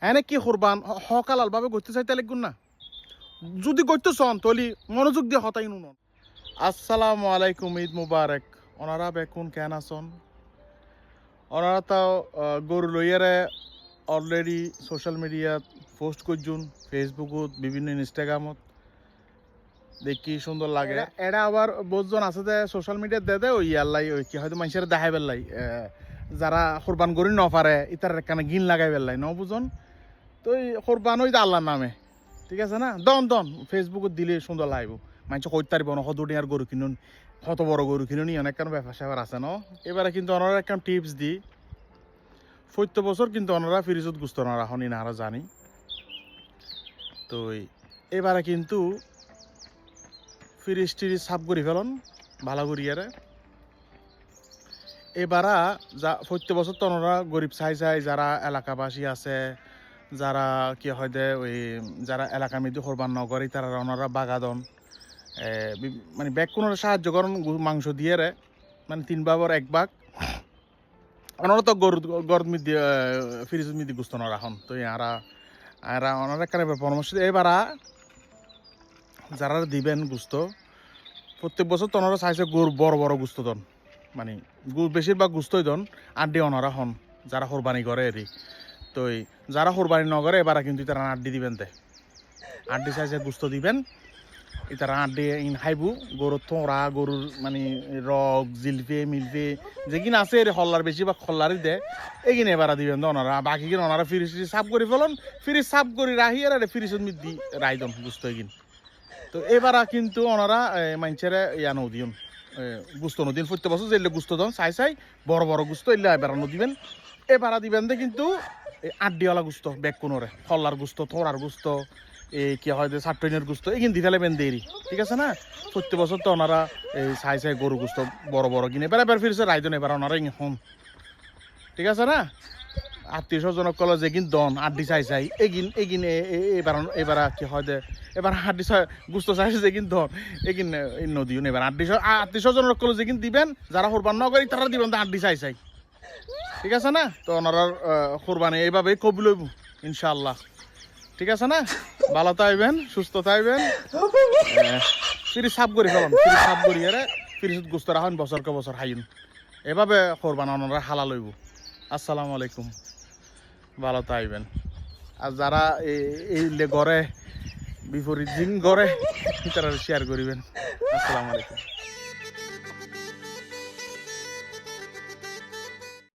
এনে কি কোরবান হকালাল ভাবে করতে চাইতে লাগুন না যদি করতে চন তলি মনোযোগ দিয়ে হতাই নুন। আসসালামু আলাইকুম, ঈদ মুবারক। ওনারা বেকুন কেন আসন? ওনারা তাও গরু লইয়ারে অলরেডি সোশ্যাল মিডিয়াত পোস্ট করছুন, ফেসবুকত বিভিন্ন ইনস্টাগ্রামত দেখি সুন্দর লাগে। এটা আবার বহুজন আছে যে সোশ্যাল মিডিয়াত দে দে ওই আল্লাই ওই কি হয়তো মানুষের দেখাই পেলাই যারা কোরবান করি ন পারে ইতার কানে গিন লাগাই পেলাই ন বুঝন। তো এই কোরবান ওই আল্লাহর নামে, ঠিক আছে না? দন দন ফেসবুকত দিলে সুন্দর লাগবে, মানুষ কইতে পারব না কত আর গরু কিনুন, কত বড় গরু কিনুন, অনেক কেন ব্যাপার স্যাপার আছে ন। এবারে কিন্তু ওনারা একটা টিপস দিই, প্রত্যেক বছর কিন্তু ওনারা ফ্রিজত গুস্ত না রাখনি না আরো জানি। তো এবারে কিন্তু ফ্রিজ টিরিজ সাফ করে ফেলন ভালো করিয়ারে। এবারা যা প্রত্যেক বছর তো ওনারা গরিব চাই যারা এলাকাবাসী আছে, যারা কি হয় দে ওই যারা এলাকা মধ্যে কোরবান নগরী তারা ওনারা বাগাদন মানে ব্যাগ কোনো সাহায্য করেন মাংস দিয়ে রে, মানে 3 ভাগের 1 ভাগ ওনারা তো গরুর মধ্যে ফ্রিজের মধ্যে গুস্ত না রাখন। তো এরা ওনারা একটা পরামর্শ এবারা যারা দিবেন গুস্ত প্রত্যেক বছর তো ওনারা চাইছে গরু বড় বড় গুস্ত দন, মানে বেশিরভাগ গুস্তই দন আড্ডি ওনারা হন যারা কোরবানি করে এরি। তো যারা কোরবানি নগরে এবারা কিন্তু তারা আড্ডি দিবেন, তে আড্ডি চাইছে গুস্ত দিবেন, তারা আড্ডি ইন খাইবু গরুর থোঁড়া গরুর মানে রগ জিলপে মিলপে যেগিন আছে এর হল্লার বেশিরভাগ হল্লারই দেয় এগিনে এবারা দিবেন ওনারা। বাকি কিনা ওনারা ফ্রিজ সাফ করে ফেলন, ফ্রিজ সাফ করে রাহি আর ফ্রিজের মধ্যে রাইদন গুস্ত এগিন। তো এবারা কিন্তু ওনারা মানুষের ইয়া নদিন গুস্ত নদীন প্রত্যেক বছর যেগুলো গুস্ত দন চাই বড় বড় গুস্ত এগুলো এবার নদিবেন। এবারা দিবেন দে কিন্তু আড্ডিওয়ালা গুস্ত ব্যাগ কোনোরে হল্লার গুস্ত থোড়ার গুস্ত এই কি হয় যে সাতটনের গুস্ত এগিন দিয়ে ফেলেবেন দেরি, ঠিক আছে না? প্রত্যেক বছর তো ওনারা এই চাই গরু গুস্ত বড় বড় কিনে এবার ফিরছে রাইজন এবার ওনারা হন, ঠিক আছে না? আত্মীয় স্বজনক কল যেগিন দন আড্ডি চাই এগিন এবার কি হয় যে এবার আড্ডি গুস্ত চাইছে যেগিন দন এগিন নদীও এবার আত্মীয় স্বজনের কল যেগিন দিবেন যারা কোরবান না করি তারা দিবেন আড্ডি চাই, ঠিক আছে না? তো ওনারা কোরবানি এইভাবে কবি লইব ইনশাআল্লাহ, ঠিক আছে না? ভালো থাকবেন, সুস্থ থাকবেন, ফ্রিজ সাফ করে ফেলুন, ফ্রিজ সাফ করিয়ে ফ্রিজত গুস্ত রাখুন বছরকে বছর খাইন, এভাবে কোরবান ওনারা হালা লইব। আসসালামু আলাইকুম, ভালো থাকবেন। আর যারা এই গড়ে বিপরীত জিন গড়ে তারা শেয়ার করিবেন। আসসালামু আলাইকুম।